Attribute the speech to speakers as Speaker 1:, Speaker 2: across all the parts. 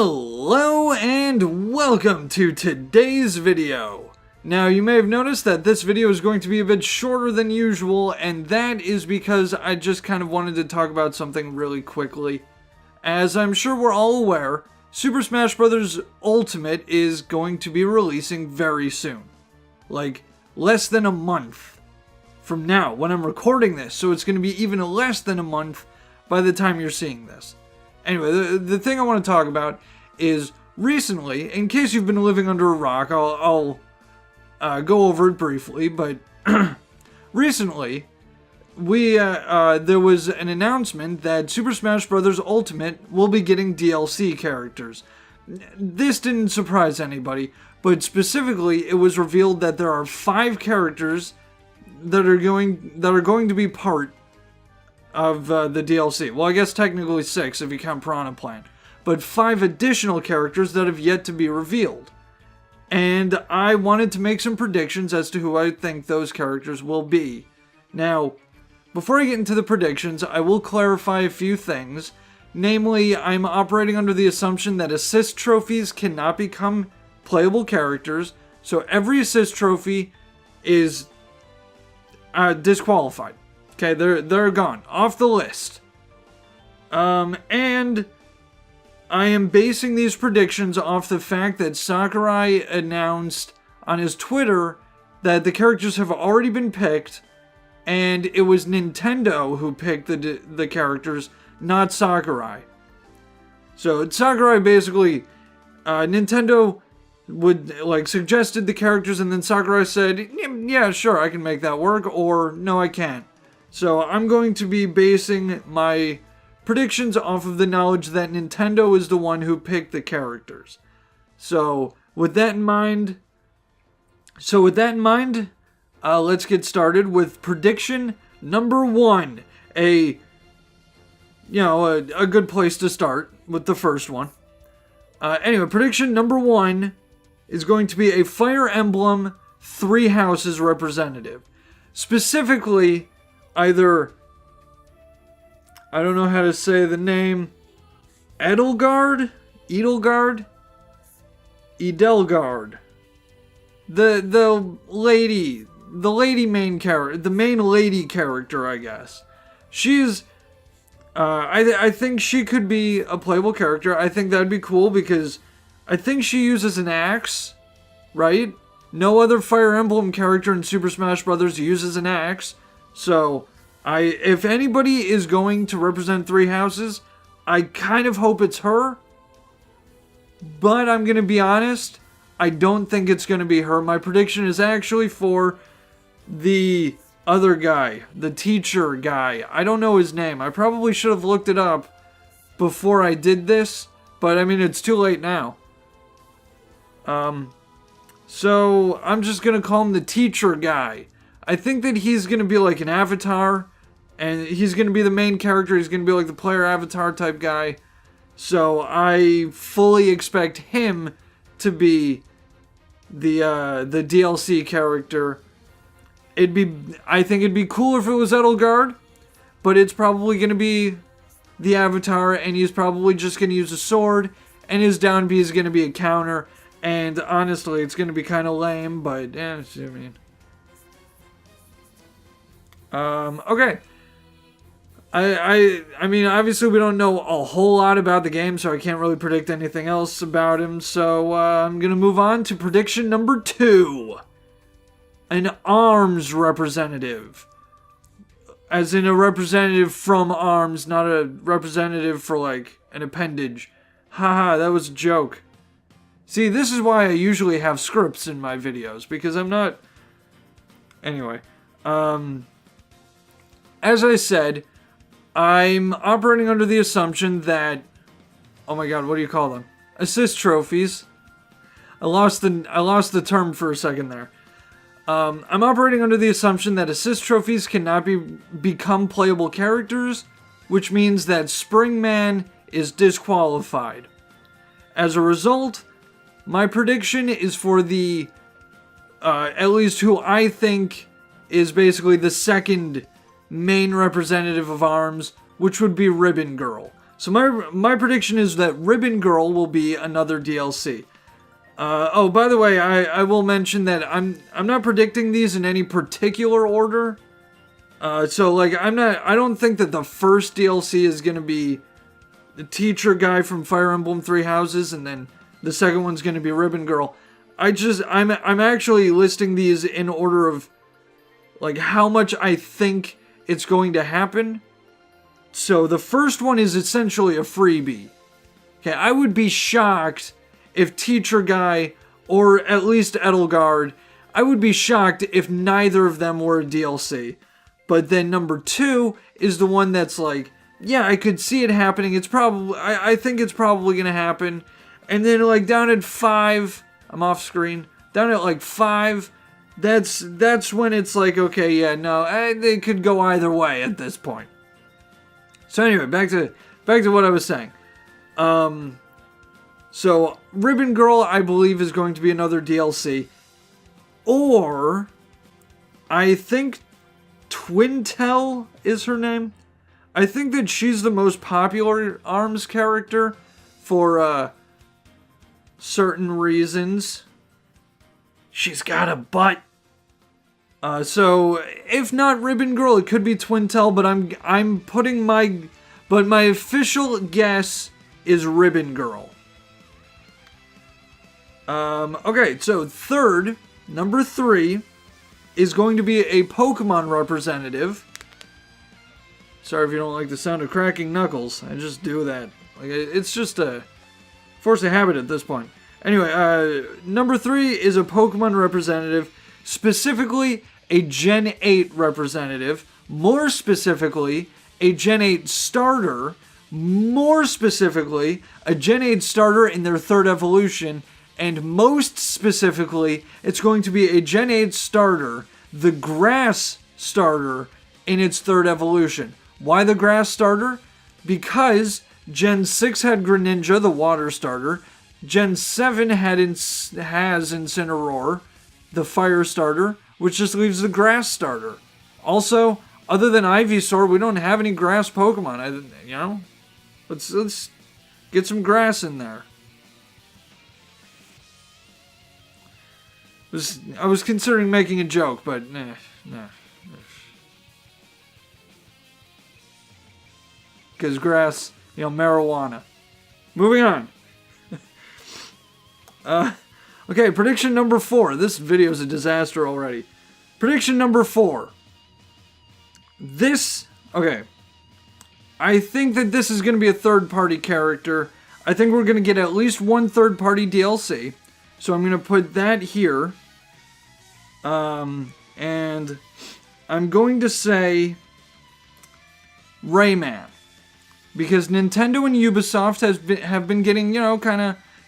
Speaker 1: Hello and welcome to today's video. Now you may have noticed that this video is going to be a bit shorter than usual, and that is because I just kind of wanted to talk about something really quickly. As I'm sure we're all aware, Super Smash Bros. Ultimate is going to be releasing very soon. Like, less than a month from now when I'm recording this, so it's going to be even less than a month by the time you're seeing this. Anyway, the thing I want to talk about is recently, in case you've been living under a rock, I'll go over it briefly, but recently, there was an announcement that Super Smash Bros. Ultimate will be getting DLC characters. This didn't surprise anybody, but specifically, it was revealed that there are 5 characters that are going to be part of the DLC. Well, I guess technically 6 if you count Piranha Plant. But 5 additional characters that have yet to be revealed. And I wanted to make some predictions as to who I think those characters will be. Now, before I get into the predictions, I will clarify a few things. Namely, I'm operating under the assumption that assist trophies cannot become playable characters. So every assist trophy is disqualified. Okay, they're gone. Off the list. And I am basing these predictions off the fact that Sakurai announced on his Twitter that the characters have already been picked, and it was Nintendo who picked the characters, not Sakurai. So Sakurai basically, Nintendo suggested the characters, and then Sakurai said, yeah, sure, I can make that work, or no, I can't. So I'm going to be basing my predictions off of the knowledge that Nintendo is the one who picked the characters. So with that in mind, let's get started with prediction number 1. A good place to start with the first one. Anyway, prediction number 1 is going to be a Fire Emblem 3 Houses representative. Specifically, either, I don't know how to say the name, Edelgard? The main lady character, I guess. She's, I think she could be a playable character. I think that'd be cool because I think she uses an axe, right? No other Fire Emblem character in Super Smash Bros. Uses an axe. So, if anybody is going to represent 3 houses, I kind of hope it's her. But I'm going to be honest, I don't think it's going to be her. My prediction is actually for the other guy, the teacher guy. I don't know his name. I probably should have looked it up before I did this, but I mean, it's too late now. So I'm just going to call him the teacher guy. I think that he's going to be like an avatar, and he's going to be the main character. He's going to be like the player avatar type guy. So I fully expect him to be the DLC character. I think it'd be cool if it was Edelgard, but it's probably going to be the avatar, and he's probably just going to use a sword, and his down B is going to be a counter, and honestly, it's going to be kind of lame, but I mean... okay. I mean, obviously we don't know a whole lot about the game, so I can't really predict anything else about him, so I'm gonna move on to prediction number 2. An ARMS representative. As in a representative from ARMS, not a representative for, like, an appendage. Haha, that was a joke. See, this is why I usually have scripts in my videos, because I'm not... Anyway, as I said, I'm operating under the assumption that, oh my god, what do you call them? Assist trophies. I lost the term for a second there. I'm operating under the assumption that assist trophies cannot become playable characters, which means that Springman is disqualified. As a result, my prediction is for the, at least who I think is basically the second main representative of ARMS, which would be Ribbon Girl. So my prediction is that Ribbon Girl will be another DLC. Oh, by the way, I will mention that I'm not predicting these in any particular order. So like I don't think that the first DLC is gonna be the teacher guy from Fire Emblem Three Houses, and then the second one's gonna be Ribbon Girl. I'm actually listing these in order of like how much I think it's going to happen. So the first one is essentially a freebie. Okay, I would be shocked if Teacher Guy or at least Edelgard, I would be shocked if neither of them were a DLC. But then number 2 is the one that's like, yeah, I could see it happening. It's probably, I think it's probably gonna happen. And then like down at 5, I'm off screen. Down at like 5, that's when it's like, okay, yeah, no, they could go either way at this point. So anyway, back to what I was saying. So Ribbon Girl, I believe, is going to be another DLC. Or I think Twintel is her name. I think that she's the most popular ARMS character for certain reasons. She's got a butt. So if not Ribbon Girl, it could be Twintel, but I'm putting my official guess is Ribbon Girl. Okay, so number 3 is going to be a Pokemon representative. Sorry if you don't like the sound of cracking knuckles. I just do that. Like it's just a force of habit at this point. Anyway, number 3 is a Pokemon representative, specifically a Gen 8 representative, more specifically a Gen 8 starter, more specifically a Gen 8 starter in their 3rd evolution, and most specifically, it's going to be a Gen 8 starter, the Grass starter, in its 3rd evolution. Why the Grass starter? Because Gen 6 had Greninja, the water starter. Gen 7 has Incineroar, the fire starter, which just leaves the Grass starter. Also, other than Ivysaur, we don't have any grass Pokemon. Let's get some grass in there. I was considering making a joke, but nah. Because grass, marijuana. Moving on. Okay, prediction number 4. This video is a disaster already. Prediction number 4. Okay. I think that this is going to be a third-party character. I think we're going to get at least one third-party DLC. So I'm going to put that here. And I'm going to say Rayman. Because Nintendo and Ubisoft have been getting,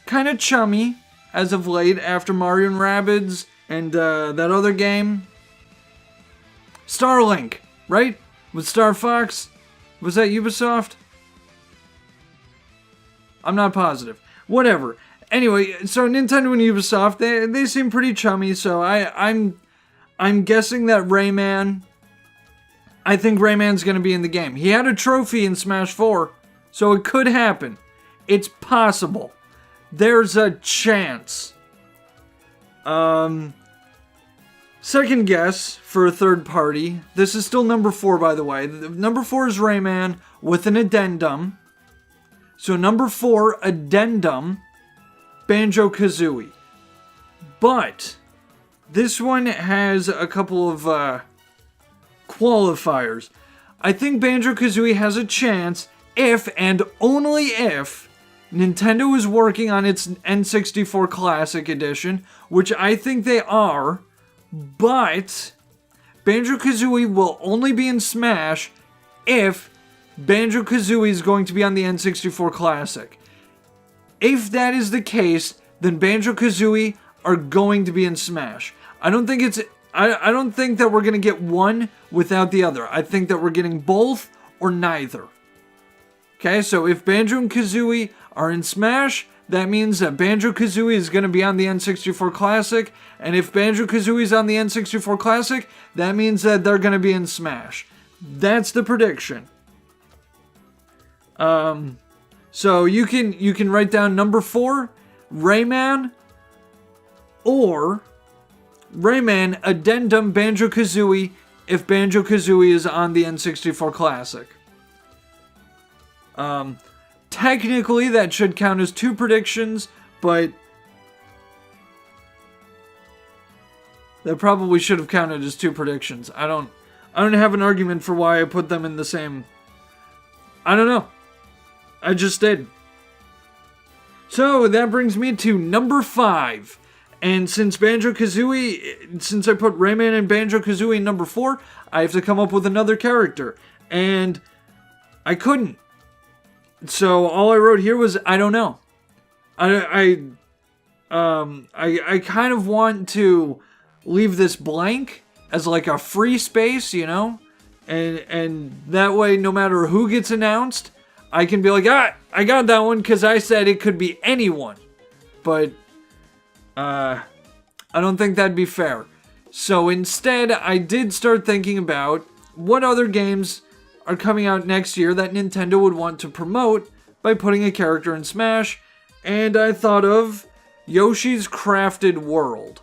Speaker 1: kind of chummy as of late after Mario and Rabbids and that other game. Starlink, right? With Star Fox? Was that Ubisoft? I'm not positive. Whatever. Anyway, so Nintendo and Ubisoft, they seem pretty chummy, so I'm guessing that Rayman, I think Rayman's going to be in the game. He had a trophy in Smash 4, so it could happen. It's possible. There's a chance. Second guess for a third party. This is still number 4, by the way. Number 4 is Rayman with an addendum. So number 4, addendum, Banjo-Kazooie. But this one has a couple of qualifiers. I think Banjo-Kazooie has a chance if and only if Nintendo is working on its N64 Classic Edition, which I think they are, but Banjo-Kazooie will only be in Smash if Banjo-Kazooie is going to be on the N64 Classic. If that is the case, then Banjo-Kazooie are going to be in Smash. I don't think that we're going to get one without the other. I think that we're getting both or neither. Okay, so if Banjo and Kazooie are in Smash, that means that Banjo-Kazooie is going to be on the N64 Classic, and if Banjo-Kazooie is on the N64 Classic, that means that they're going to be in Smash. That's the prediction. So you can write down number 4, Rayman, or Rayman Addendum Banjo-Kazooie if Banjo-Kazooie is on the N64 Classic. Technically, that should count as 2 predictions, but that probably should have counted as 2 predictions. I don't have an argument for why I put them in the same. I don't know. I just did. So that brings me to number 5. And since Banjo-Kazooie, since I put Rayman and Banjo-Kazooie in number 4, I have to come up with another character. And I couldn't. So all I wrote here was, I don't know. I kind of want to leave this blank as like a free space, you know? And that way, no matter who gets announced, I can be like, I got that one because I said it could be anyone. But I don't think that'd be fair. So instead, I did start thinking about what other games are coming out next year that Nintendo would want to promote by putting a character in Smash, and I thought of Yoshi's Crafted World.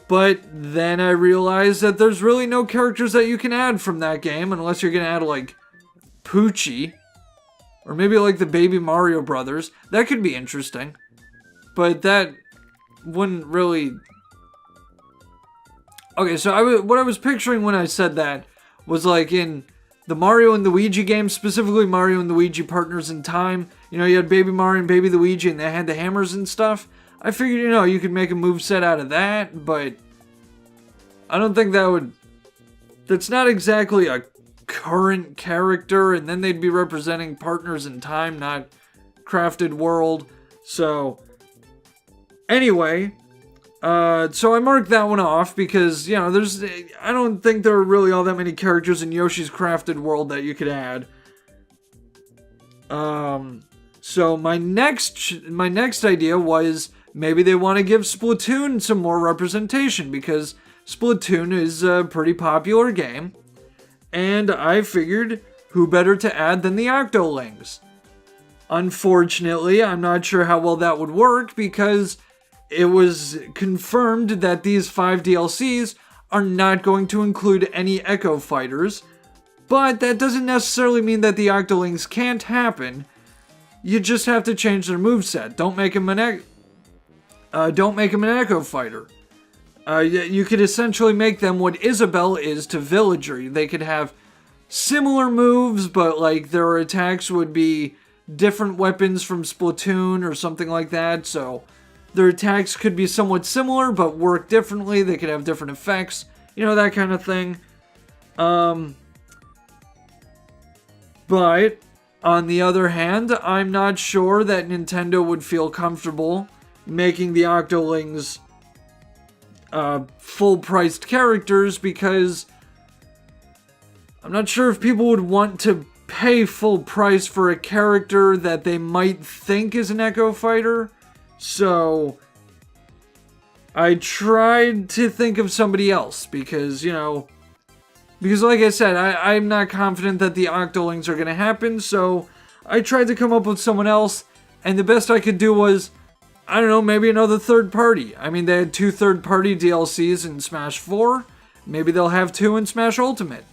Speaker 1: But then I realized that there's really no characters that you can add from that game unless you're going to add like Poochie, or maybe like the Baby Mario Brothers. That could be interesting. But that wouldn't really... Okay, so what I was picturing when I said that was like in the Mario and Luigi games, specifically Mario and Luigi Partners in Time. You know, you had Baby Mario and Baby Luigi and they had the hammers and stuff. I figured, you know, you could make a moveset out of that, but I don't think that would... That's not exactly a current character, and then they'd be representing Partners in Time, not Crafted World. So, anyway, so I marked that one off because, you know, I don't think there are really all that many characters in Yoshi's Crafted World that you could add. So my next idea was maybe they want to give Splatoon some more representation because Splatoon is a pretty popular game. And I figured, who better to add than the Octolings? Unfortunately, I'm not sure how well that would work because it was confirmed that these 5 DLCs are not going to include any Echo Fighters, but that doesn't necessarily mean that the Octolings can't happen. You just have to change their moveset. Don't make them an Echo Fighter. You could essentially make them what Isabelle is to Villager. They could have similar moves, but like their attacks would be different weapons from Splatoon or something like that, so their attacks could be somewhat similar, but work differently. They could have different effects, you know, that kind of thing. But, on the other hand, I'm not sure that Nintendo would feel comfortable making the Octolings full-priced characters because I'm not sure if people would want to pay full price for a character that they might think is an Echo Fighter. So I tried to think of somebody else because, you know, because like I said, I'm not confident that the Octolings are going to happen, so I tried to come up with someone else, and the best I could do was, I don't know, maybe another third party. I mean, they had 2 third-party DLCs in Smash 4. Maybe they'll have 2 in Smash Ultimate.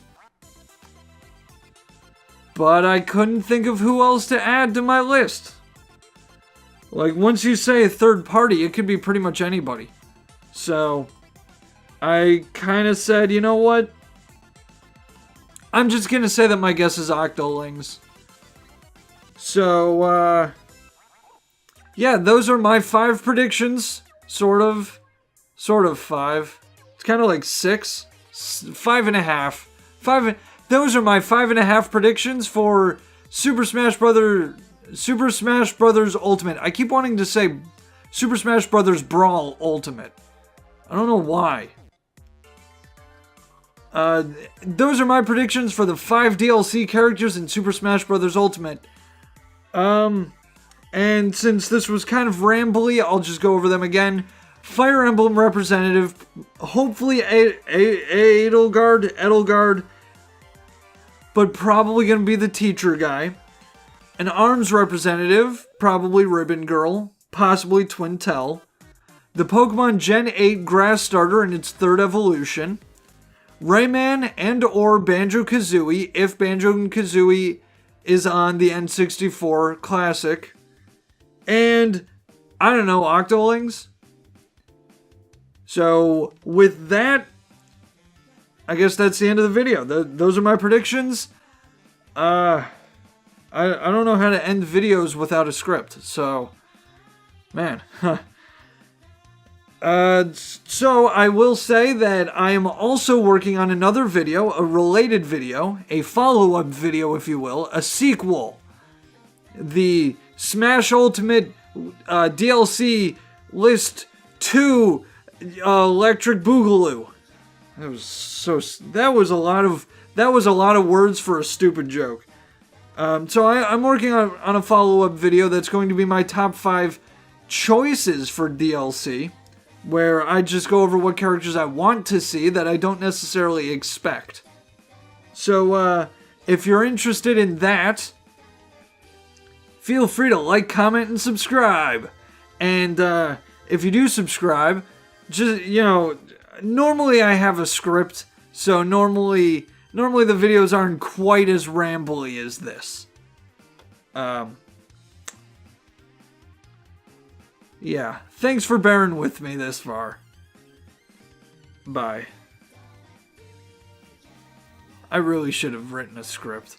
Speaker 1: But I couldn't think of who else to add to my list. Like, once you say a third party, it could be pretty much anybody. So, I kind of said, you know what? I'm just going to say that my guess is Octolings. So, yeah, those are my 5 predictions. Sort of 5. It's kind of like 6. 5.5. Those are my 5.5 predictions for Super Smash Bros. Ultimate. I keep wanting to say Super Smash Bros. Brawl Ultimate. I don't know why. Those are my predictions for the 5 DLC characters in Super Smash Bros. Ultimate. And since this was kind of rambly, I'll just go over them again. Fire Emblem representative, hopefully Edelgard, but probably going to be the teacher guy. An arms representative, probably Ribbon Girl, possibly Twintel. The Pokemon Gen 8 Grass Starter in its third evolution. Rayman and or Banjo-Kazooie, if Banjo-Kazooie is on the N64 Classic. And, I don't know, Octolings? So, with that, I guess that's the end of the video. Those are my predictions. I don't know how to end videos without a script, so, man. So I will say that I am also working on another video, a related video, a follow-up video, if you will, a sequel. The Smash Ultimate DLC List 2 Electric Boogaloo. That was a lot of words for a stupid joke. So I'm working on a follow-up video that's going to be my top 5 choices for DLC, where I just go over what characters I want to see that I don't necessarily expect. So, if you're interested in that, feel free to like, comment, and subscribe. And, if you do subscribe, just, normally I have a script, so normally the videos aren't quite as rambly as this. Yeah, thanks for bearing with me this far. Bye. I really should have written a script.